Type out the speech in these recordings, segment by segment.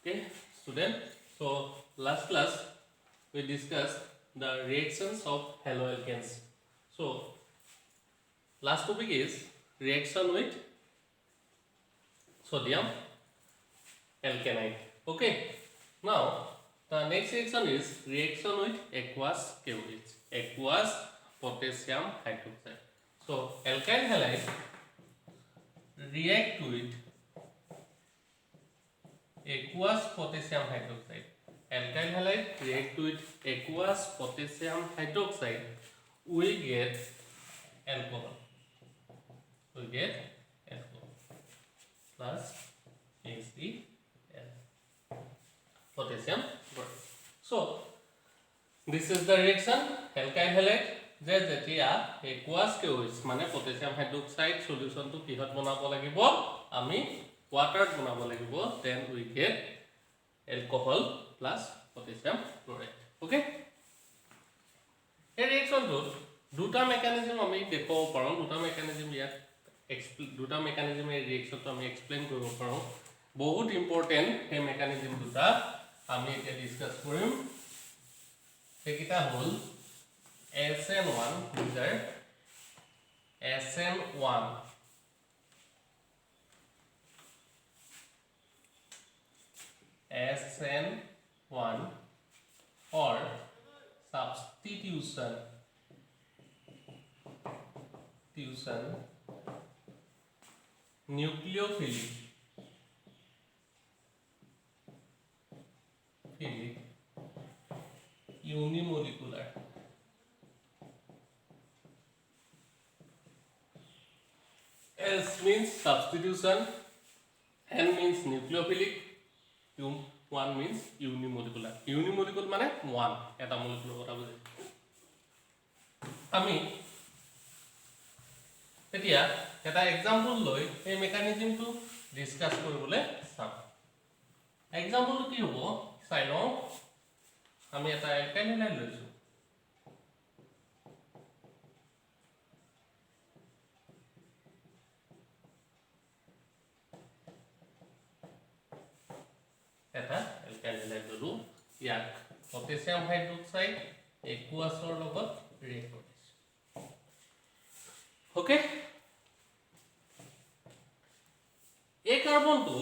Okay, student. So last class we discussed the reactions of haloalkanes. So last topic is reaction with sodium alkanite. Okay. Now the next reaction is reaction with aqueous KOH, aqueous potassium hydroxide. So alkyl halide react with aqueous potassium hydroxide. Alkyl halide react with aqueous potassium hydroxide. We get alcohol. We get alcohol plus HCl, potassium chloride. So this is the reaction. Alkyl halide যে যেতিয়া aqueous KOH মানে potassium hydroxide solution to কিহত বনাব লাগিব আমি water বনাব লাগিব, then we get alcohol plus potassium chloride. Okay, এই ৰিয়েকচনটোত দুটা মেকানিজম আমি দেখুৱাব পাৰোঁ, দুটা মেকানিজম ইয়াত দুটা মেকানিজম এই ৰিয়েকচনটো আমি এক্সপ্লেইন কৰিব পাৰোঁ। বহুত ইম্পৰ্টেণ্ট সেই মেকানিজম দুটা আমি এতিয়া ডিসকাস কৰিম। সেইকেইটা হ'ল SN1 user SN1 SN1 or substitution nucleophilic unimolecular S means substitution, N means nucleophilic, 1 means unimolecular. Unimolecular মানে 1 এটা মলিকুলৰ কথা বুজায়। আমি এতিয়া এটা এক্সাম্পল লৈ এই মেকানিজমটো ডিসকাস কৰিবলৈ চাম। এক্সাম্পলটো কি হ'ব চাই লওঁ। আমি এটা alkyl halide লৈছো, এটা alkyl halide ললো, ইয়াক potassium hydroxide aqueousৰ লগত ৰিয়েক্ট কৰিছে। ওকে, এই কাৰ্বনটো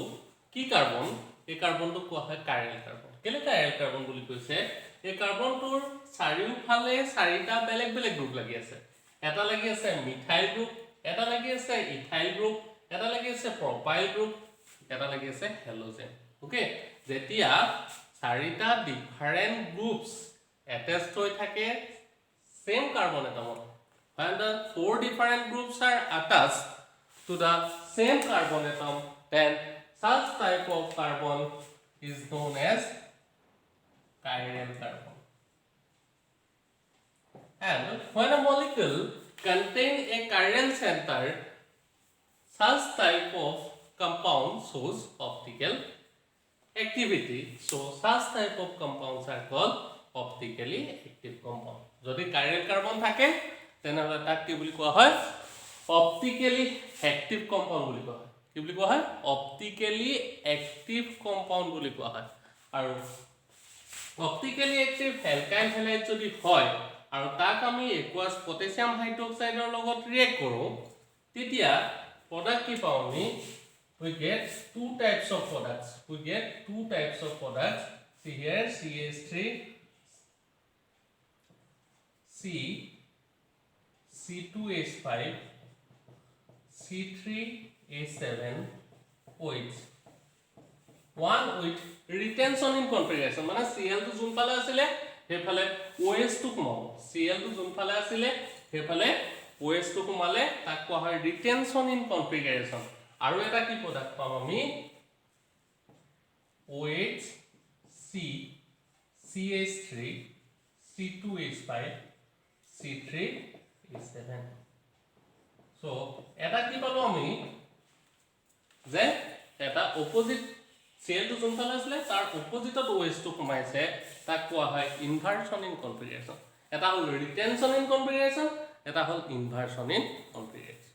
কি কাৰ্বন? এই কাৰ্বনটো কোৱা হয় কাইৰেল কাৰ্বন। কেলে কাইৰেল কাৰ্বন বুলি কৈছে? এই কাৰ্বনটোৰ চাৰিওফালে চাৰিটা বেলেগ বেলেগ গ্ৰুপ লাগি আছে। এটা লাগি আছে মিথাইল গ্ৰুপ, এটা লাগি আছে ইথাইল গ্ৰুপ, এটা লাগি আছে প্ৰপাইল গ্ৰুপ, এটা লাগি আছে হেলোজেন। ওকে, যেতিয়া চাৰিটা ডিফাৰেন্ট গ্ৰুপস attached হৈ থাকে same carbon atom, when the 4 different groups are attached to the same carbon atom, then such type of carbon is known as chiral carbon. And when a molecule contains a chiral center, such type of compound shows optical activity. So such type of compounds are called optically active compound. যদি chiral carbon থাকে তেনেহলে তাক কি বুলি কোৱা হয়? optically active compound বুলি কোৱা হয়। কি বুলি কোৱা হয়? optically active compound বুলি কোৱা হয়। আৰু optically active alkyl halide যদি হয় আৰু তাক আমি aqueous potassium hydroxide লগত ৰিয়েক্ট কৰো, তেতিয়া প্ৰডাক্ট কি পাওঁ আমি? We get two types of products. We get two types of products. See here, CH3 C2H5 C3H7 with one with retention in configuration, মানে Cl টো যোনফালে আছিলে সেইফালে OH টো কমাব, Cl টো যোনফালে আছিলে সেইফালে OH টো কমালে তাক কোৱা হয় retention in configuration। আৰু এটা কি প্ৰডাক্ট পাম আমি? OH CH3 C2H5 C3H7। so এটা কি পালো আমি যে এটা অপোজিট Cl টো যোনফালে আছিলে তাৰ অপোজিটত OH টো কমাইছে, তাক কোৱা হয় ইনভাৰ্সন ইন কনফিগাৰেশন। এটা হল ৰিটেনশন ইন কনফিগাৰেশন, এটা হল ইনভাৰ্সন ইন কনফিগাৰেশন।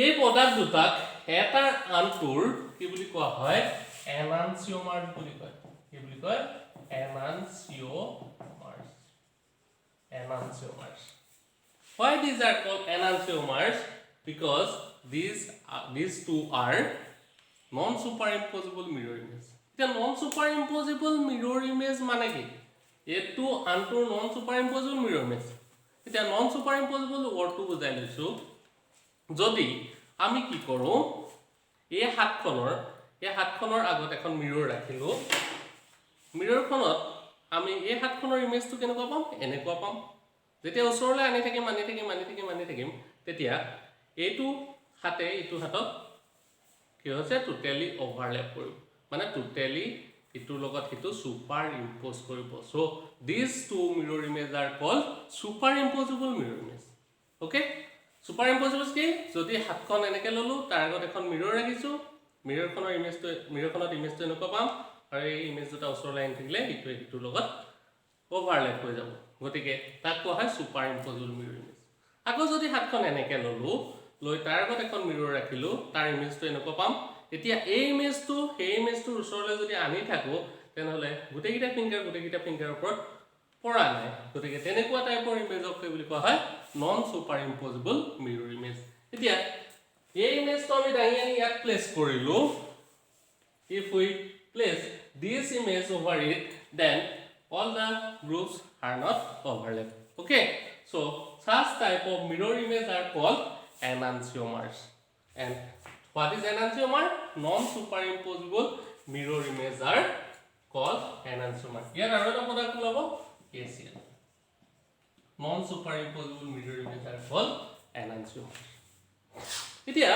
এই প্ৰডাক্ট দুটাক এটাৰ আনটোৰ কি বুলি কোৱা হয় enantiomers বুলি কয় কি বুলি কয় enantiomers enantiomers why these are called enantiomers because these two are non superimposable mirror image এতিয়া non superimposable mirror image মানে কি এটো আনটোৰ non superimposable mirror image এতিয়া non superimposable wordটো বুজাই লৈছো যদি আমি কি কৰো এই হাতখনৰ আগত এখন মিৰৰ ৰাখিলো মিৰৰখনত আমি এই হাতখনৰ ইমেজটো কেনেকুৱা পাম এনেকুৱা পাম যেতিয়া ওচৰলৈ আনি থাকিম তেতিয়া এইটো হাতত কি হৈছে টোটালি ওভাৰল্যাপ কৰিব মানে টোটালি ইটোৰ লগত হিটো সুপাৰ ইম্পোজ কৰিব so these two mirror images are called superimposable mirror image okay superimposable কি যদি হাতখন এনেকে ললো তাৰ আগত এখন মিৰৰ ৰাখিছো মিৰৰখনৰ ইমেজটো এনেকুৱা পাম আৰু এই ইমেজ দুটা ওচৰলৈ আনি থাকিলে ইটোৰ লগত ওভাৰল্যাপ হৈ যাব গতিকে তাক কোৱা হয় superimposable mirror image আকৌ যদি হাতখন এনেকে ললো লৈ তাৰ আগত এখন মিৰৰ ৰাখিলো তাৰ ইমেজটো এনেকুৱা পাম এতিয়া এই ইমেজটোৰ ওচৰলৈ যদি আনি থাকো তেনেহলে গোটেইকেইটা ফিংগাৰৰ ওপৰত পৰা নাই গতিকে তেনেকুৱা টাইপৰ ইমেজক কি বুলি কোৱা হয় নন সুপাৰইম্পোজেবল মিৰৰ ইমেজ এতিয়া এই ইমেজটো আমি দাঙি আনি ইয়াত প্লেস কৰিলো if we place this image over it then all the groups are not overlap okay so such type of mirror image are called enantiomers and what is enantiomer non superimposable mirror image are called enantiomer here আৰু এটা পদক লব ACL non superimposable mirror image are called enantiomers এতিয়া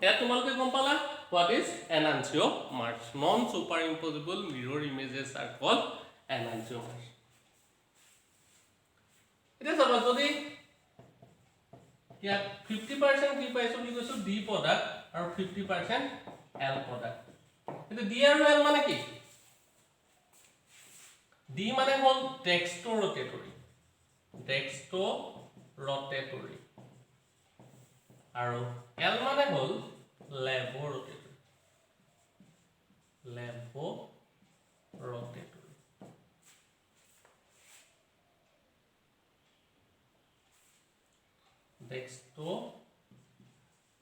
এয়া তোমালোকে গম পালা what is enantiomers non superimposable mirror images are called enantiomers এতিয়া চাবা যদি ইয়াত 50% কি পাইছো বুলি কৈছো d প্ৰডাক্ট আৰু 50% l প্ৰডাক্ট এটা d আৰু l মানে কি d মানে হল dextrorotatory আৰু l মানে হল laboratory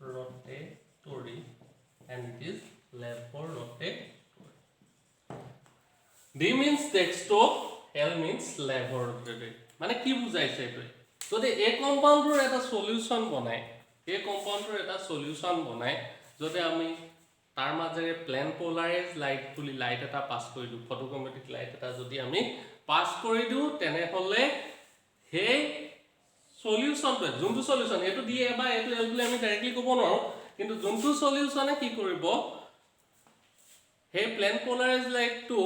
dextrorotatory and it is laboratory d means dextro l means laboratory মানে কি বুজাইছে এটো যদি এই কম্পাউন্ডৰ এটা সলিউশন বনাই যদি আমি তাৰ মাজেৰে প্লেন পোলাৰাইজ লাইট বুলি লাইট এটা পাস কৰি দিও ফটোগ্ৰামেটিক লাইট এটা যদি আমি পাস কৰি দিও তেনে হলে হে সলিউশনটো যোনটো সলিউশন এটো দিয়ে বা এটো এল বুলি আমি ডাইৰেক্টলি ক'ব নোৱাৰো কিন্তু যোনটো সলিউশনে কি কৰিব হে প্লেন পোলাৰাইজ লাইটটো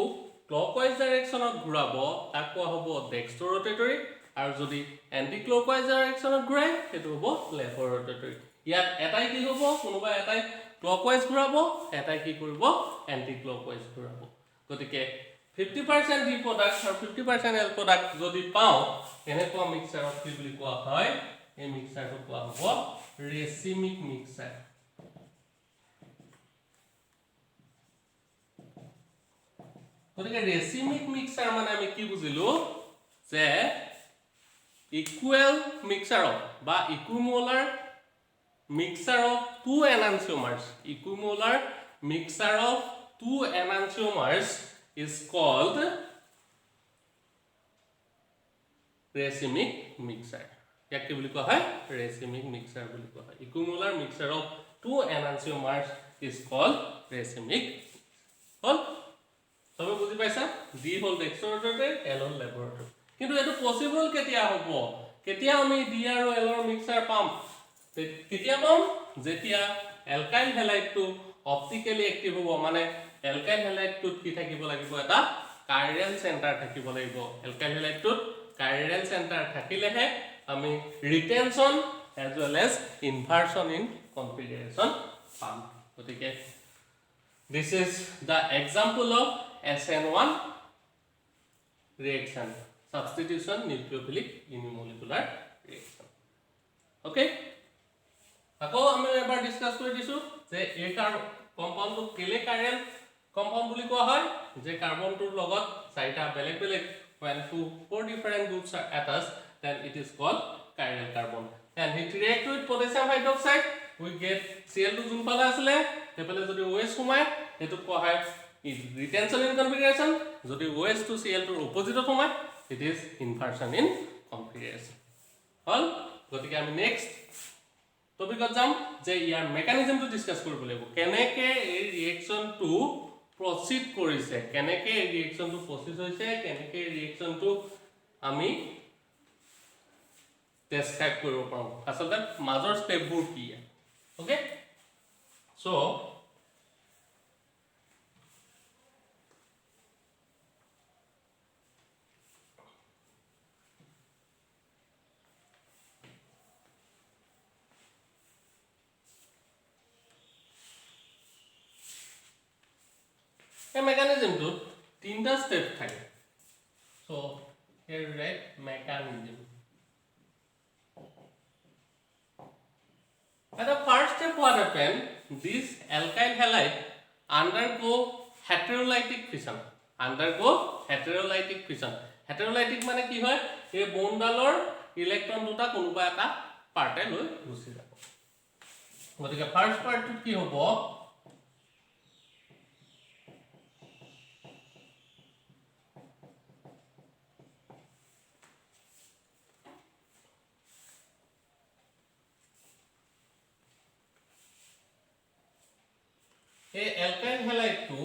clockwise directionত ঘূৰাব তাক কোৱা হ'ব dextrorotatory আৰু যদি anti clockwise directionত ঘূৰাই হেতু হ'ব laboratory ইয়াত এটাই কি হ'ব কোনোবা এটাই clockwise ঘূৰাব এটাই কি কৰিব anti clockwise ঘূৰাব গতিকে 50% d product আৰু 50% l product যদি পাও এনেকুৱা মিক্সাৰক কি বুলি কোৱা হয় এই মিক্সাৰটো কোৱা হ'ব racemic mixer গতিকে racemic mixer মানে আমি কি বুজিলো যে equal mixer বা equimolar mixer of two enantiomers is called racemic mixer ইয়াক কি বুলি কোৱা হয় racemic mixer বুলি কোৱা হয় equimolar mixer of two enantiomers is called racemic হল সবে বুজি পাইছা d হল dextrorotatory l হল laboratory কিন্তু এটো পসিবল কেতিয়া হ'ব কেতিয়া আমি d আৰু l ৰ মিক্সাৰ পাম কেতিয়া পাম যেতিয়া অ্যালকাইল হ্যালাইডটো অপটিক্যালি অ্যাক্টিভ হ'ব মানে অ্যালকাইল হ্যালাইডটোত কি থাকিব লাগিব এটা কাইৰেল চেণ্টাৰ থাকিব লাগিব অ্যালকাইল হ্যালাইডটোত কাইৰেল চেণ্টাৰ থাকিলেহে আমি ৰিটেনশন as well as inversion in configuration পাম গতিকে this is the example of SN1 reaction substitution nucleophilic unimolecular reaction okay আকৌ আমি এবাৰ ডিসকাস কৰি দিছো যে এই কম্পাউন্ডটো কেলে কাইৰেল compound বুলি কোৱা হয় যে কাৰ্বনটোৰ লগত চাৰিটা বেলেগ বেলেগ when four different groups are attached then it is called chiral carbon and it react with potassium hydroxide we get Cl2 যোন পালে আছিলে তেপলে যদি OH সোমাই এটো কোৱা হয় retention in configuration যদি OH to Cl2 ৰ opposite সোমাই it is inversion in configuration হল গতিকে আমি নেক্সট টপিকত যাম যে ইয়াৰ মেকানিজমটো ডিসকাস কৰিব লাগিব কেনেকে এই ৰিএকচনটো প্ৰসিড কৰিছে কেনেকে এই ৰিএকচনটো প্ৰসিড হৈছে কেনেকে এই ৰিএকচনটো আমি ডেসক্ৰাইব কৰিব পাৰোঁ আসলে মাজৰ স্টেপবোৰ কি okay so A mechanism to তিনটা step থাকে so here write mechanism at the first step what happen this alkyl halide undergo heterolytic fission heterolytic মানে কি হয় এই বন্ডালৰ ইলেক্ট্ৰন দুটা কোনোবা এটা পাৰ্টে লৈ গুচি যাব গতিকে ফাৰ্স্ট পাৰ্টটো কি হ'ব এই alkyl halide to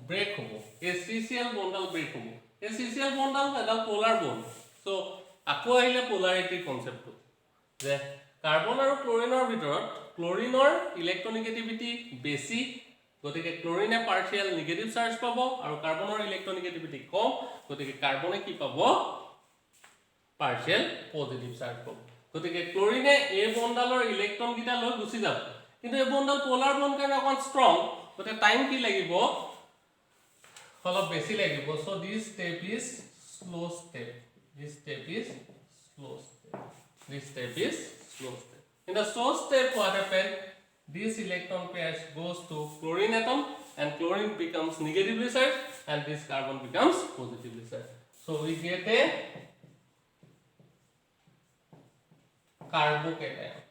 break hobo এই CCl bondal break hobo এই CCl bondal এটা polar bond so আকো আহিলে polarity concept যে কাৰ্বন আৰু ক্লোৰিনৰ ভিতৰত ক্লোৰিনৰ ইলেক্ট্ৰনেগেটিভিটি বেছি গতিকে ক্লোৰিনে পাৰ্শিয়াল নেগেটিভ চাৰ্জ পাব আৰু কাৰ্বনৰ ইলেক্ট্ৰনেগেটিভিটি কম গতিকে কাৰ্বনে কি পাব পাৰ্শিয়াল পজিটিভ চাৰ্জ পাব গতিকে ক্লোৰিনে এই বন্ডালৰ ইলেক্ট্ৰন গিটা লৈ গুচি যাব কিন্তু এই বন্ডাল পোলাৰ বন্ড কাৰণে অকন ষ্ট্ৰং গতে টাইম কি লাগিব অলপ বেছি লাগিব so this step is slow step this step is slow step in the slow step what happen this electron pairs goes to chlorine atom and chlorine becomes negatively charged and this carbon becomes positively charged so we get a carbocation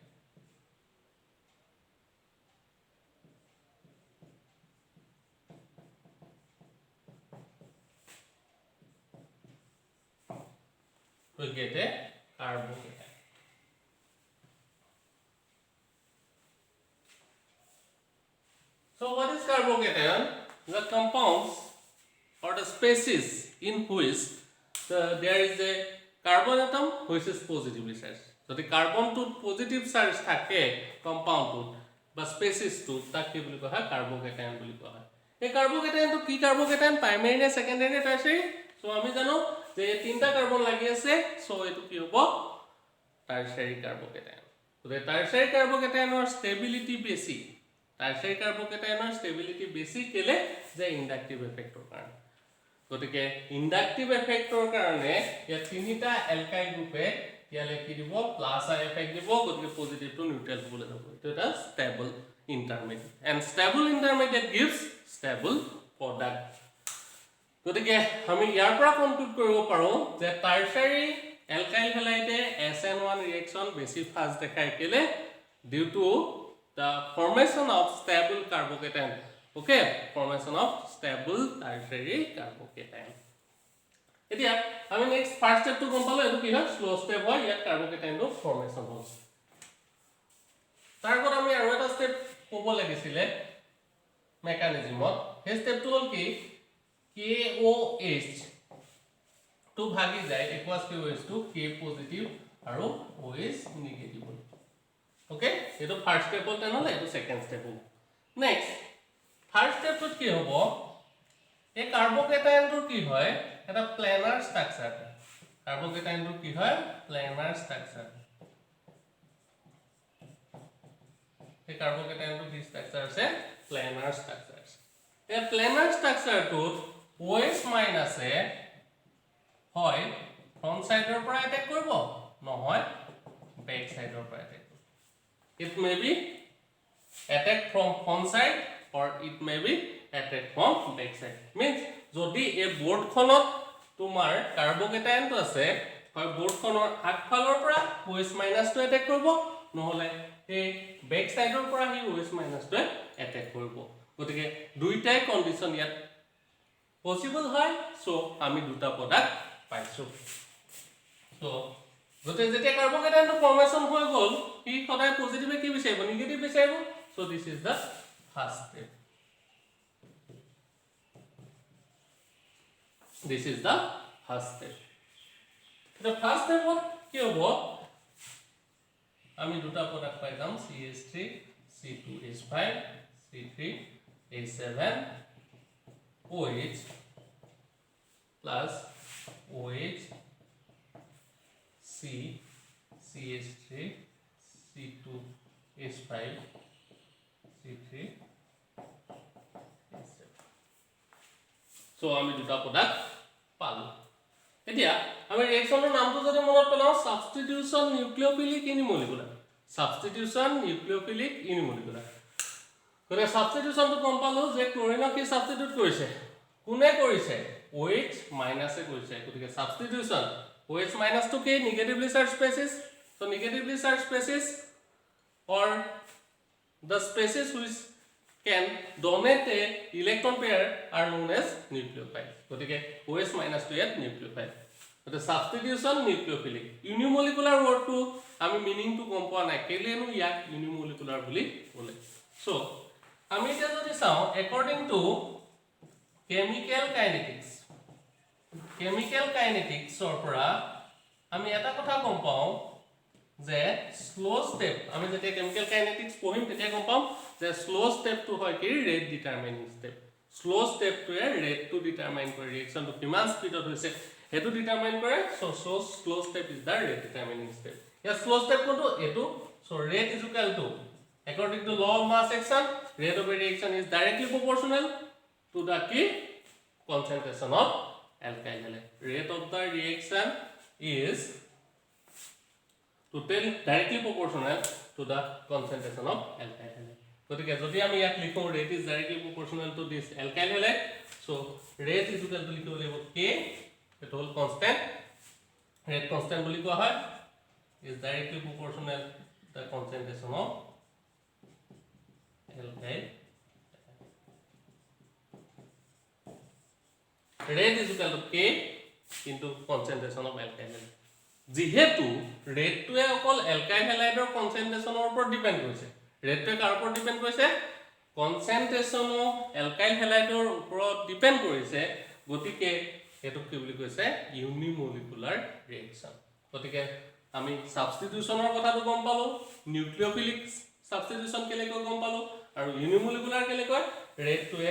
we get a carbocation. So what is carbocation? The compounds or the species in which there is a carbon atom which is positively charged. So the carbon to positive charge থাকে compound to বা species to তাক কি বুলি কোৱা হয় carbocation বুলি কোৱা হয় এই carbocation to কি carbocation primary নে secondary নে tertiary so আমি জানো যে তিনটা কাৰ্বন লাগি আছে সো এটো কি হ'ব টাৰশাৰী কাৰ্বোকেটায়ন তো টাৰশাৰী কাৰ্বোকেটায়নৰ ষ্টেবিলিটি বেছি টাৰশাৰী কাৰ্বোকেটায়নৰ ষ্টেবিলিটি বেছি কেলে যে ইন্ডাকটিভ এফেক্টৰ কাৰণে গতিকে ইন্ডাকটিভ এফেক্টৰ কাৰণে ইয়া তিনিটা এলকাইল গ্ৰুপে ইয়ালে কি দিব প্লাস আই এফেক্ট দিব গতিকে পজিটিভ টু নিউট্ৰেল হ'বলৈ যাব এটো এটা stable intermediate and stable intermediate gives stable product গতিকে আমি ইয়াৰ পৰা কনক্লুড কৰিব পাৰো যে tertiary alkyl halide SN1 reaction বেছি ফাস্ট দেখায় কেলে due to the formation of stable carbocation okay formation of stable tertiary carbocation এতিয়া আমি নেক্সট ফার্স্ট স্টেপ টু গম পালো এটো কি হয় স্লো স্টেপ হয় ইয়াত carbocation ৰ ফৰ্মেশন হয় তাৰপৰ আমি আৰু এটা স্টেপ ক'ব লাগিছিলে মেকানিজমত এই স্টেপটো হ'ল কি KOH to ভাগি যায় equals KOH to K positive আৰু OH negative okay এটো ফার্স্ট স্টেপ হল তেনলে এটো সেকেন্ড স্টেপ হল নেক্সট থার্ড স্টেপত কি হ'ব এই কাৰ্বোকেটায়নটো কি হয় এটা প্লেনাৰ স্ট্ৰাকচাৰ কাৰ্বোকেটায়নটো কি হয় প্লেনাৰ স্ট্ৰাকচাৰ এই কাৰ্বোকেটায়নটো কি স্ট্ৰাকচাৰ আছে প্লেনাৰ স্ট্ৰাকচাৰ এই প্লেনাৰ স্ট্ৰাকচাৰটোত OH মাইনাস এ হয় ফ্ৰন্ট সাইডৰ পৰা এটেক কৰিব নহয় ব্যাক সাইডৰ পৰা attack it may be attack from front side or it may be attack from backside. Means যদি এই বোৰ্ডখনত তোমাৰ কাৰ্বকেটায়নটো আছে হয় বোৰ্ডখনৰ আগফালৰ পৰা OH মাইনাসটো এটেক কৰিব নহলে এই বেক সাইডৰ পৰা হি OH মাইনাসটো এটেক কৰিব গতিকে দুইটাই কন্ডিশন ইয়াত পসিবল হয় সো আমি দুটা প্ৰডাক্ট পাইছো সো গতে যেতিয়া কাৰ্বকেটায়নটো ফৰ্মেশন হৈ গল হি সদায় পজিটিভে কি বিচাৰিব নেগেটিভ বিচাৰিব so this is the first step This is the first step. The first step what? কি হ'ব আমি দুটা প্ৰডাক্ট পাই যাম CH3 C2H5 C3H7 OH plus OH C CH3 C2H5 C3H7 So আমি দুটা প্ৰডাক্ট পালো এতিয়া আমি ৰিঅ্যাকশনৰ নামটো যদি মনত পেলাও সাবস্টিটিউশন নিউক্লিওফিলিক ইউনিমলিকুলাৰ সাবস্টিটিউশন নিউক্লিওফিলিক ইউনিমলিকুলাৰ গৰে সাবস্টিটিউশনটো গম পালো যে ক্লোৰিনক কি সাবস্টিটিউট কৰিছে কোনে কৰিছে OH মাইনাসে কৰিছে গতিকে substitution OH minus to k negatively charged species so negatively charged species or the species which can donate a electron pair are known as nucleophile গতিকে OH minus to yet nucleophile the substitution nucleophilic unimolecular word to আমি meaning to গম পোৱা নাই কেলেনো ইয়াক unimolecular বুলি বলে so আমি এটা যদি চাও according to chemical kinetics or পৰা আমি এটা কথা গম পাও যে স্লো স্টেপ আমি যেতিয়া কেমিক্যাল কাইনেটিক্স পঢ়িম তেতিয়া গম পাম যে স্লো স্টেপ টু হয় কি rate determining step slow step টু এ ৰেট টু ডিটাৰমাইন কৰে ৰিঅ্যাকশন টু কিমান স্পিডত হৈছে হেতু ডিটাৰমাইন কৰে so slow step is the rate determining step ইয়া স্লো স্টেপ কোনটো এটো so rate is equal to according to law of mass action rate of reaction is directly proportional to the key concentration of alkyl halide rate of the reaction is directly proportional to the concentration of alkyl halide গতিকে যদি আমি ইয়াক লিখো rate is directly proportional to this alkyl halide so rate is equal to লিখিব লাগিব k it whole constant rate constant বুলি কোৱা হয় is directly proportional to the concentration of alkyl rate is equal to k into concentration of alkyl halide যেহেতু ৰেটটোৱে অকল alkyl হ্যালাইডৰ কনসেন্ট্ৰেচনৰ ওপৰত depend কৰিছে ৰেটটোৱে কাৰ ওপৰত ডিপেন্ড কৰিছে কনসেন্ট্ৰেচন অফ এলকাইল হ্যালাইডৰ ওপৰত ডিপেন্ড কৰিছে গতিকে এটো কি বুলি কৈছে ইউনিমলিকুলাৰ ৰিঅ্যাকশন গতিকে আমি সাবস্টিটিউশনৰ কথাটো গম পালো নিউক্লিওফিলিক সাবস্টিটিউশন কেলে গম পালো আৰু ইউনিমলিকুলাৰ কেলে কয় ৰেটটোৱে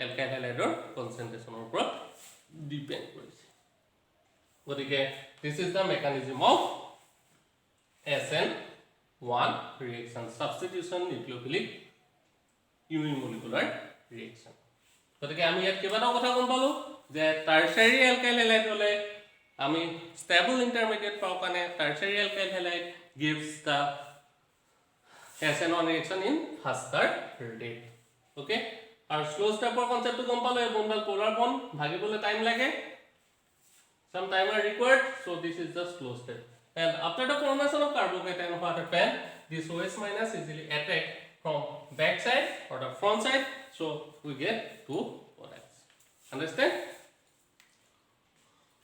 এলকাইল হ্যালাইডৰ কনসেন্ট্ৰেচনৰ ওপৰত ডিপেন্ড কৰিছে গতিকে this is the mechanism of SN1 reaction substitution nucleophilic unimolecular reaction গতিকে আমি ইয়াত কেবাটা কথা গম পালো যে টারশারি অ্যালকাইল হ্যালাইড হলে আমি স্টেবল ইন্টারমিডিয়েট পাও কানে tertiary alkyl halide gives the SN1 reaction in faster rate okay আর স্লো স্টেপৰ কনসেপ্টটো গম পালো এই বন্ডাল পোলাৰ বন্ড ভাগিবলৈ টাইম লাগে some time are required so this is the slow step and after the formation of carbocation what happen this OH minus easily attack from back side or the front side so we get two products understand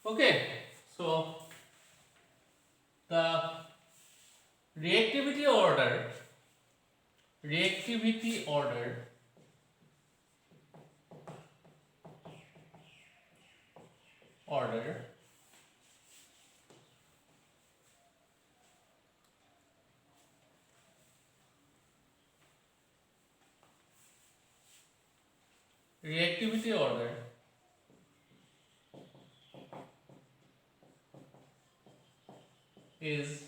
okay so the reactivity order reactivity order reactivity order is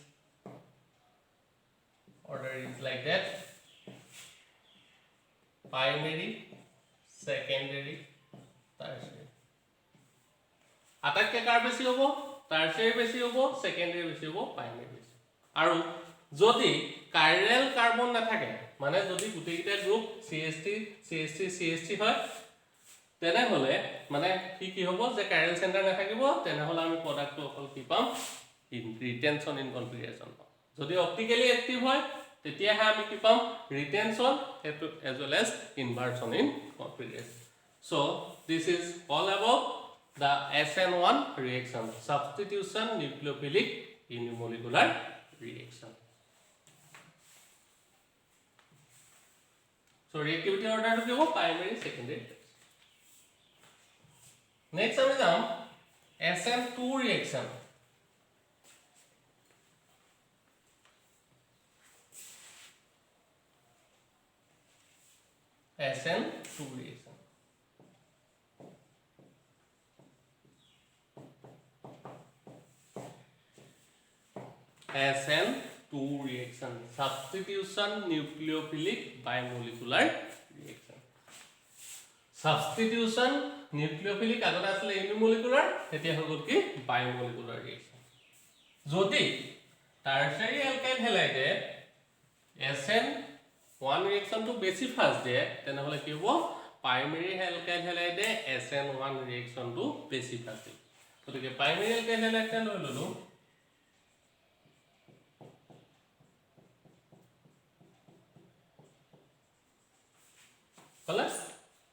like that primary secondary tertiary আটাইতকৈ কাৰ বেছি হ'ব টাৰশাৰি বেছি হ'ব secondary বেছি হ'ব primary বেছি আৰু যদি কাইৰেল কাৰ্বন নাথাকে মানে যদি গুটেইটা গ্ৰুপ CH3 CH3 CH3 হয় তেনেহলে মানে কি হ'ব যে কাইৰেল সেন্টাৰ নাথাকিব তেনেহলে আমি প্ৰডাক্টটো অকল কি পাম ৰিটেনশন ইন কনফিগাৰেশন যদি অপটিক্যালি এক্টিভ হয় তেতিয়াহে আমি কি পাম ৰিটেনশন as well as inversion in configuration. So this is all about the SN1 reaction, substitution nucleophilic unimolecular reaction. So reactivity order to give primary, secondary. Next আমি যাম SN2 reaction. SN2 reaction. SN2 reaction, substitution nucleophilic bimolecular reaction. Substitution nucleophilic আগতে আসলে unimolecular এতিয়া হৈ গল কি bimolecular reaction. যদি tertiary alkyl halide SN1 reaction to বেছি fast দিয়ে তেনেহলে কি হ'ব primary alkyl halide SN1 reaction to বেছি ফাস্ট দিয়ে গতিকে primary alkyl halide লৈ ললো plus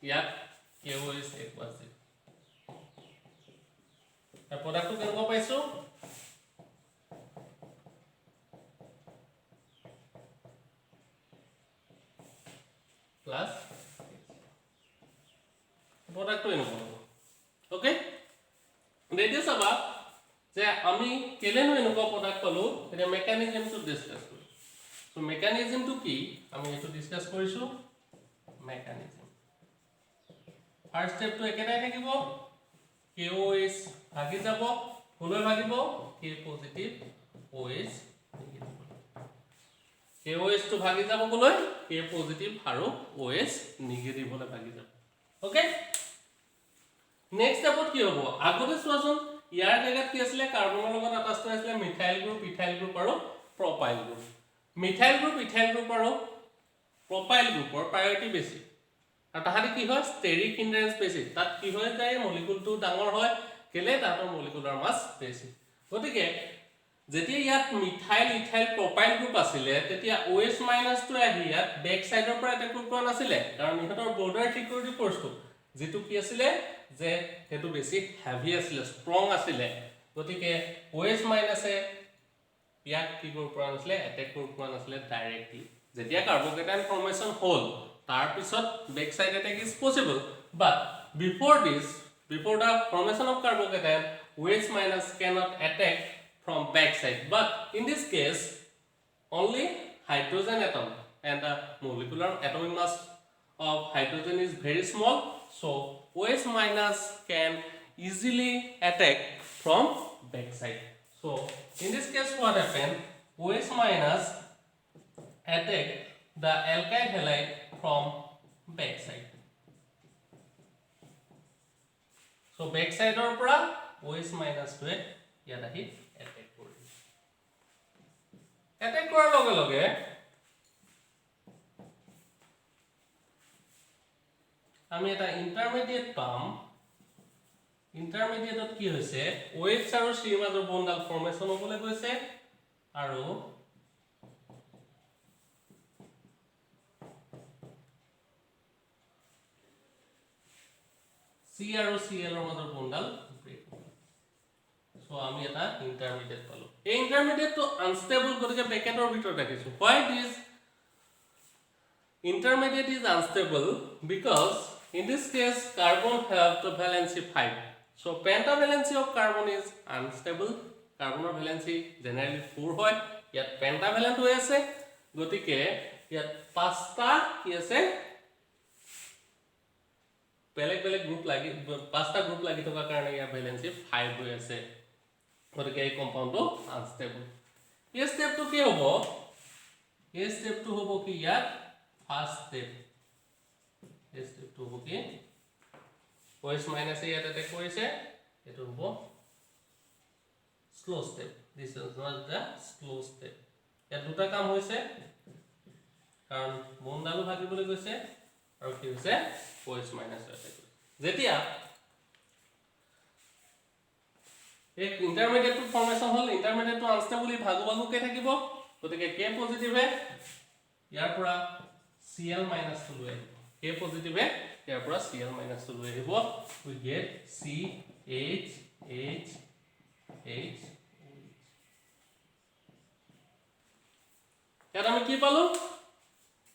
ইয়াত KOH equals a product to কেনেকুৱা পাইছো plus product to এনেকুৱা ওকে ৰেডি সবা যে আমি কেলেনো এনেকুৱা প্ৰডাক্ট পালো এটা মেকানিজমটো ডিসকাস কৰো সো মেকানিজমটো কি আমি এটো ডিসকাস কৰিছো mechanism. First step to একেটাই থাকিব KOH ভাগি যাব কোলৈ ভাগিব K positive OH negative KOH to ভাগি যাব কোলৈ K পজিটিভ আৰু OH নেগেটিভ হলে ভাগি যাব ওকে নেক্সট স্টেপত কি হ'ব আগতে চোৱাচোন ইয়াৰ জায়গাত কি আছিল কাৰ্বনৰ লগত আটাষ্ট আছিল মিথাইল গ্ৰুপ ইথাইল গ্ৰুপ আৰু propyl group methyl group ethyl group আৰু propyl গ্ৰুপৰ প্ৰায়োৰিটি বেছি আৰু তাহাতে কি হয় ষ্টেৰিক হিন্ড্ৰেন্স বেছি তাত কি হয় যায় মলিকুলটো ডাঙৰ হয় কেলে তাতৰ মলিকুলাৰ মাস বেছি গতিকে যেতিয়া ইয়াত মিথাইল ইথাইল propyl গ্ৰুপ আছিল তেতিয়া OH- টো আহি ইয়াত বেক সাইডৰ পৰা এটা গ্ৰুপ আছিল কাৰণ ইহঁতৰ বৰ্ডাৰ সিকিউৰিটি ফোৰ্সটো যেটো কি আছিল যে হেতু বেছি হেভি আছিল ষ্ট্ৰং আছিল গতিকে OH- ইয়াক কি গ্ৰুপ পৰা আছিল এটাক গ্ৰুপ পৰা আছিল ডাইৰেক্টলি যেতিয়া কাৰ্বোকেটাইন ফৰ্মেশন হল তাৰ পিছত back side attack is possible but before the formation of carbocation OH- cannot attack from back side but in this case only hydrogen atom and the molecular atomic mass of hydrogen is very small so OH- can easily attack from back side so in this case what happened OH- attack the alkyl halide from back side. So back side or পৰা OH- to ইয়াত আহি attack কৰি attack কৰাৰ লগে লগে আমি এটা intermediate পাম ইন্টাৰমিডিয়েটত কি হৈছে OH আৰু C ৰ মাজৰ বন্ডাল ফৰ্মেশন হ'বলৈ গৈছে আৰু C আৰু Cl ৰ মাজৰ বন্ডাল ব্ৰেক সো আমি এটা ইন্টাৰমিডিয়েট পালো এই ইন্টাৰমিডিয়েটটো আনস্টেবল গতিকে ব্ৰেকেটৰ ভিতৰত ৰাখিছো why this intermediate is unstable because in this case carbon have the valency 5 so pentavalency of carbon is unstable carbon valency generally 4 হয় ইয়াত pentavalent হৈ আছে গতিকে ইয়াত পাঁচটা কি আছে বেলেগ বেলেগ গ্ৰুপ লাগি পাঁচটা গ্ৰুপ লাগি থকা কাৰণে ইয়াৰ ভ্যালেন্সি 5 হৈ আছে গতিকে এই কম্পাউণ্ডটো আনস্টেবল এই স্টেপটো কি হ'ব এই স্টেপটো হ'ব কি ইয়াত ফাৰ্স্ট স্টেপ এই স্টেপটো হ'ব কি OH- ইয়াত এটেক কৰিছে এটো হ'ব slow step this is not da slow step ইয়াত দুটা কাম হৈছে কাৰণ বন্ডালো ভাগিবলৈ গৈছে আৰু কি হৈছে OH- এটেক যেতিয়া এই ইন্টাৰমিডিয়েট ফৰ্মেশন হল ইন্টাৰমিডিয়েট আনস্টেবল ভাগু ভাগুকে থাকিব গতিকে কে পজিটিভে ইয়াৰ পৰা Cl minus to লৈ আহিব কে পজিটিভে ইয়াৰ পৰা Cl minus to লৈ আহিব we get CH H H ইয়াত আমি কি পালো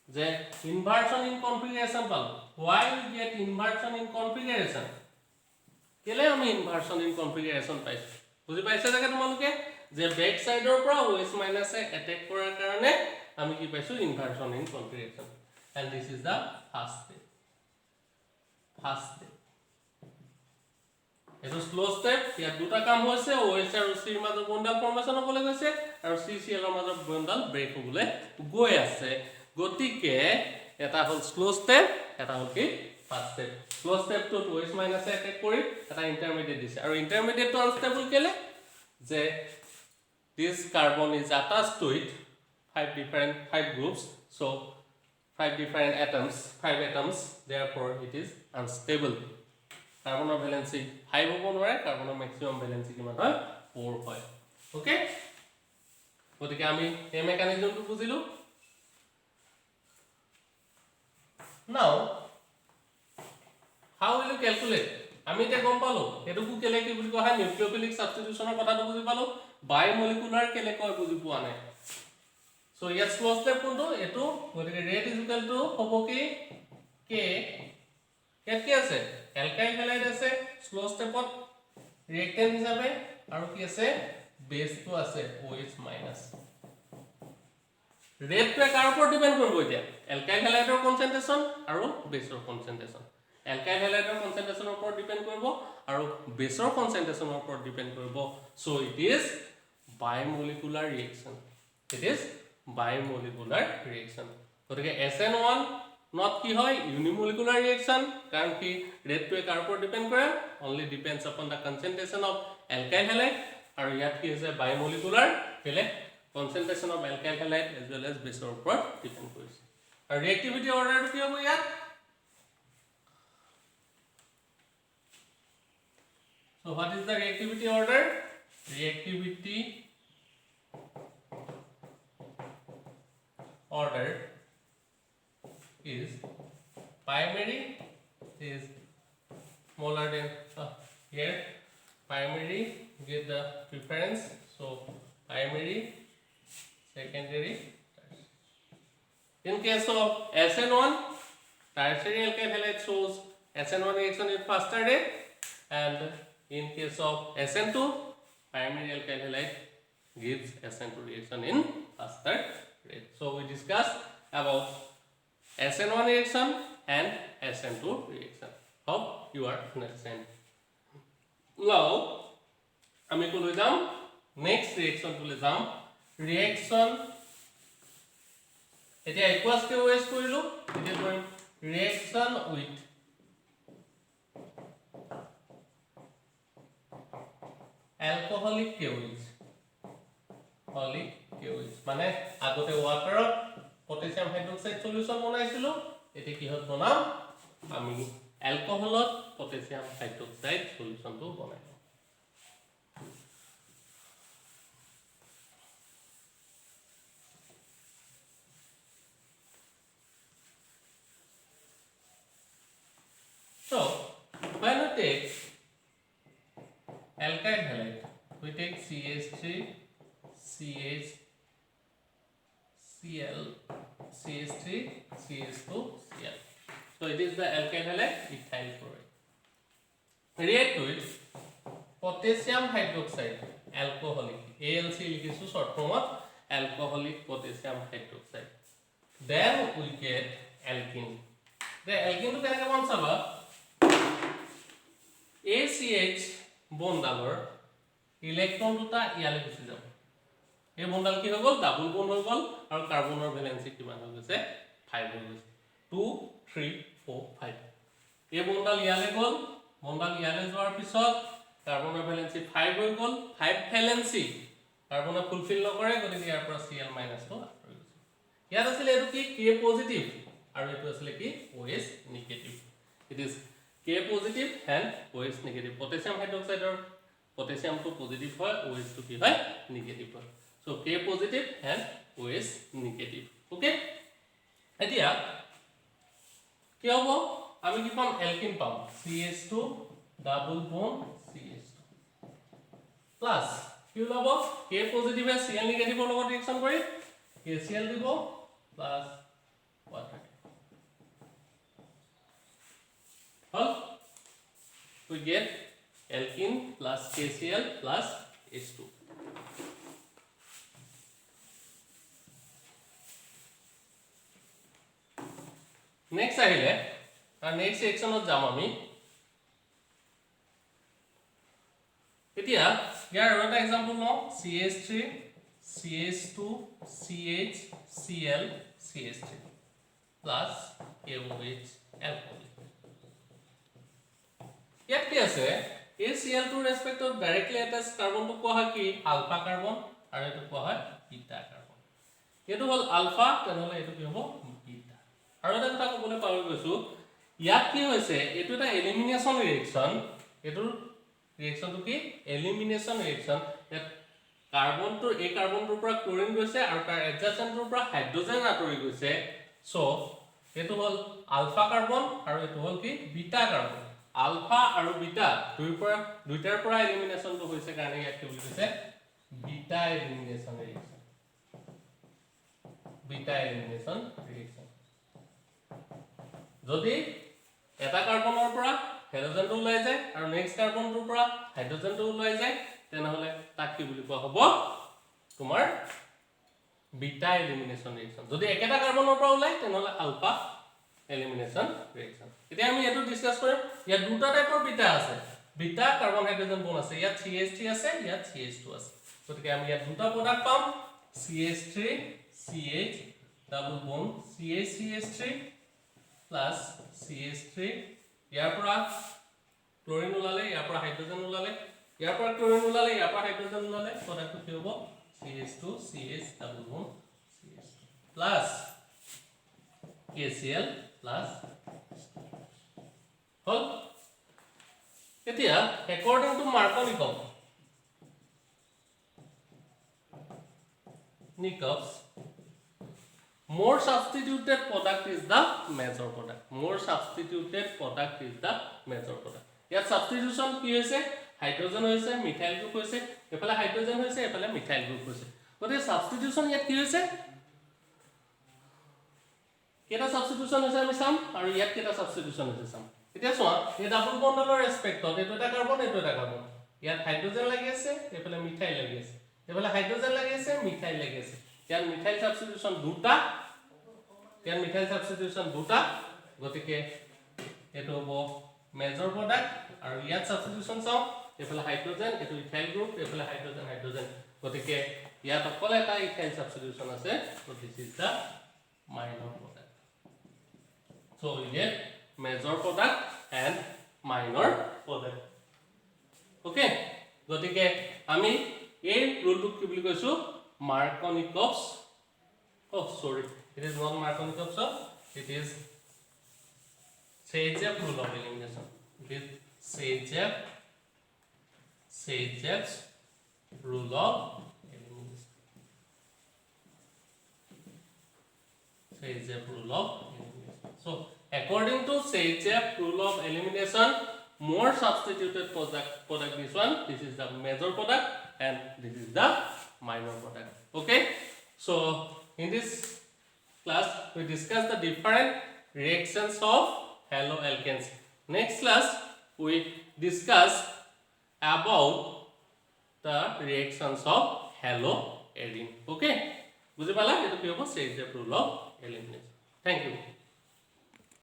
যে inversion in configuration পালো why we get inversion in configuration কেলে আমি inversion in configuration পাইছো বুজি পাইছা জাগে তোমালোকে যে ব্যাক সাইডৰ পৰা OS মাইনাস এ অ্যাটাক কৰাৰ কাৰণে আমি কি পাইছো inversion in configuration and this is the first step এটো স্লো স্টেপ ইয়াত দুটা কাম হৈছে OS আৰু C ৰ মাজৰ বন্ডাল ফৰ্মেশন হ'বলৈ গৈছে আৰু CCl ৰ মাজৰ বন্ডাল ব্ৰেক হ'বলৈ গৈ আছে গতিকে এটা হল স্লো স্টেপ এটা হল কি ফার্স্ট স্টেপ স্লো স্টেপ টু OS মাইনাস এ অ্যাটাক কৰি এটা ইন্টাৰমিডিয়েট দিছে আৰু ইন্টারমিডিয়েট টু আনস্টেবল কেলে যে this carbon is attached to it five groups so 5 different atoms 5 atoms therefore it is unstable carbon valency 5 হ'ব নোৱাৰে carbon maximum valency কিমান হয় 4 হয় ওকে গতিকে আমি এই মেকানিজমটো বুজিলো now how will you calculate আমি তে গম পালো এটুকু কেলে কি বুলি কোৱা হয় নিউক্লিওফিলিক সাবস্টিটিউশনৰ কথাটো বুজি পালো বায়োমলিকুলাৰ কেলে কয় বুজি পোৱা নাই so yes slow step কোনটো এটো গতিকে rate is equal to হ'ব কি k ইয়াত কি আছে অ্যালকাইল হ্যালাইড আছে স্লো স্টেপত ৰিয়েক্টেন্ট হিচাপে আৰু কি আছে বেসটো আছে OH মাইনাস ৰেটটো কাৰ ওপৰত ডিপেন্ড কৰিব এতিয়া অ্যালকাইল হ্যালাইডৰ কনসেন্ট্ৰেচন আৰু বেসৰ কনসেন্ট্ৰেচন অ্যালকাইল হ্যালাইডৰ কনসেন্ট্ৰেচনৰ ওপৰত ডিপেন্ড কৰিব আৰু বেসৰ কনসেন্ট্ৰেচনৰ ওপৰত ডিপেন্ড কৰিব so it is bimolecular reaction it is bimolecular reaction গতিকে SN1 not কি হয় unimolecular reaction কারণ কি রেট টু কাৰ ওপৰত ডিপেন্ড কৰে only depends upon the concentration of alkyl halide আৰু ইয়াত কি হৈছে bimolecular কেলে concentration of alkyl halide as well as base ৰ ওপৰত ডিপেন্ড কৰিছে আৰু reactivity order কি হ'ব ইয়াত so what is the reactivity order reactivity order is primary is smaller than here primary get the preference so primary secondary in case of SN1 tertiary alkyl halide shows SN1 reaction is faster rate and in case of SN2 primary alkyl halide gives SN2 reaction in faster rate so we discussed about SN1 reaction and SN2 reaction. Hope you are understand. Now, আমি কলৈ যাম next reaction কলৈ যাম reaction এতিয়া aqueous কে OS কৰিলো এতিয়া কৰিম reaction with alcoholic KOH মানে আগতে ওয়াটাৰত potassium hydroxide solution বনাইছিলো এতে কি হত বনাম আমি অ্যালকোহলত potassium hydroxide solution তো বনাই so when we take alkyl halide we take CH3 CH Cl CH3 CH2 Cl so it is the alkyl halide ethyl chloride react with potassium hydroxide alcoholic ALC লিখিছো short form of alcoholic potassium hydroxide then we get alkene the alkene to কেনেকৈ বন চাবা ACH বন্ডালৰ electron দুটা ইয়ালে গুচি যাব এই বন্ডাল কি হৈ গল ডাবল বন্ড হৈ গল আৰু কাৰ্বনৰ ভ্যালেন্সি কিমান হৈ গৈছে 5 হৈ গৈছে 2 3 4 5 এই বন্ডাল ইয়ালে গল বন্ডাল ইয়ালে যোৱাৰ পিছত কাৰ্বনৰ ভ্যালেন্সি 5 হৈ গল 5 ভ্যালেন্সি কাৰ্বনে ফুলফিল নকৰে গতিকে ইয়াৰ পৰা Cl- হৈ গৈছে ইয়াত আছিল এটো কি K পজিটিভ আৰু এটো আছিল কি OS negative it is K K positive and OH negative. Potassium hydroxide potassium to positive hoy, OH to ki hoy negative hoy. So K positive and OH negative. Okay? Etia কি হবো আমি কি পাম alkyne পাম CH2 double bond CH2 plus কি হলো K positive এ Cl নেগেটিভৰ লগত reaction কৰি KCl দিব plus water hall we get alkene plus KCl plus H2 next আহিলে আর নেক্সট সেকশনত যাম আমি এতিয়া ইয়াৰ এটা एग्जांपल লও CH3 CH2 CH Cl CH3 plus KOH alcohol ইয়াত কি আছে এই Cl2 ৰেসপেক্ট অফ ডাইৰেক্টলি অ্যাটাচ কাৰ্বনটো কোৱা হয় কি আলফা কাৰ্বন আৰু এটো কোৱা হয় বিটা কাৰ্বন এটো হল আলফা তেনেহলে এটো কি হ'ব বিটা আৰু এটা কথা ক'বলৈ পাহৰি গৈছো ইয়াত কি হৈছে এটো এটা এলিমিনেশন ৰিঅ্যাকচন এটো ৰিঅ্যাকচনটো কি এলিমিনেশন ৰিঅ্যাকচন ইয়াত কাৰ্বনটোৰ এই কাৰ্বনটোৰ পৰা ক্লোৰিন গৈছে আৰু তাৰ এডজাসেন্টৰ পৰা হাইড্ৰোজেন আঁতৰি গৈছে সো এটো হল আলফা কাৰ্বন আৰু এটো হল কি বিটা কাৰ্বন আলফা আৰু বিটা দুইটাৰ পৰা এলিমিনেশনটো হৈছে কাৰণে ইয়াত কি বুলি কৈছে বিটা এলিমিনেশন ৰিঅ্যাকচন যদি এটা কাৰ্বনৰ পৰা হাইড্ৰোজেনটো ওলাই যায় আৰু নেক্সট কাৰ্বনটোৰ পৰা হাইড্ৰোজেনটো ওলাই যায় তেনেহলে তাক কি বুলি কোৱা হ'ব তোমাৰ বিটা এলিমিনেশন ৰিঅ্যাকচন যদি একেটা কাৰ্বনৰ পৰা ওলাই তেনেহলে আলফা এলিমিনেশন ৰিঅ্যাকচন এতিয়া আমি এটো ডিসকাস কৰিম ইয়াত দুটা টাইপৰ বিটা আছে বিটা কাৰ্বন হাইড্ৰোজেন বন্ড আছে ইয়াত CH3 আছে ইয়াত CH2 আছে গতিকে আমি ইয়াত দুটা প্ৰডাক্ট পাম CH3 CH double bond CH3 plus CH3 ইয়াৰ পৰা ক্লোৰিন ওলালে ইয়াৰ পৰা হাইড্ৰোজেন ওলালে ইয়াৰ পৰা ক্লোৰিন ওলালে ইয়াৰ পৰা হাইড্ৰোজেন ওলালে প্ৰডাক্টটো কি হ'ব CH2 CH double bond CH2 plus KCl plus হল এতিয়া according to Markovnikov's more substituted product is the major product more substituted product is the major product ইয়াত substitution কি হৈছে হাইড্ৰোজেন হৈছে মিথাইল গ্ৰুপ হৈছে এফালে হাইড্ৰোজেন হৈছে এফালে মিথাইল গ্ৰুপ হৈছে গতিকে সাবস্টিটিউশন ইয়াত কি হৈছে কেটা সাবস্টিটিউশন হৈছে আমি চাম আৰু ইয়াত কেটা সাবস্টিটিউশন হৈছে চাম এতিয়া চোৱা এই ডাবল বন্ডৰ ৰেসপেক্টত এটো এটা কাৰ্বন ইয়াত হাইড্ৰোজেন লাগি আছে এফালে মিথাইল লাগি আছে এফালে হাইড্ৰোজেন লাগি আছে মিথাইল লাগি আছে ইয়াত মিথাইল সাবস্টিটিউশন দুটা গতিকে এটো হ'ব মেজৰ প্ৰডাক্ট আৰু ইয়াত সাবস্টিটিউশন চাও এফালে হাইড্ৰোজেন এটো ইথাইল গ্ৰুপ এফালে হাইড্ৰোজেন গতিকে ইয়াত অকল এটা ইথাইল সাবস্টিটিউশন আছে so this is the minor product so we get major product and minor product okay গতিকে আমি এই ৰুলটো কি বুলি কৈছো Markovnikov's oh sorry it is not Markovnikov's it is Sageyev rule of elimination it is Sageyev's rule of elimination so according to Sageyev rule of elimination more substituted product this is the major product and this is the minor product okay so in this class we discuss the different reactions of haloalkanes next class we discuss about the reactions of haloarine okay বুজি পালা এটো কি হ'ব Sageyev rule of elimination thank you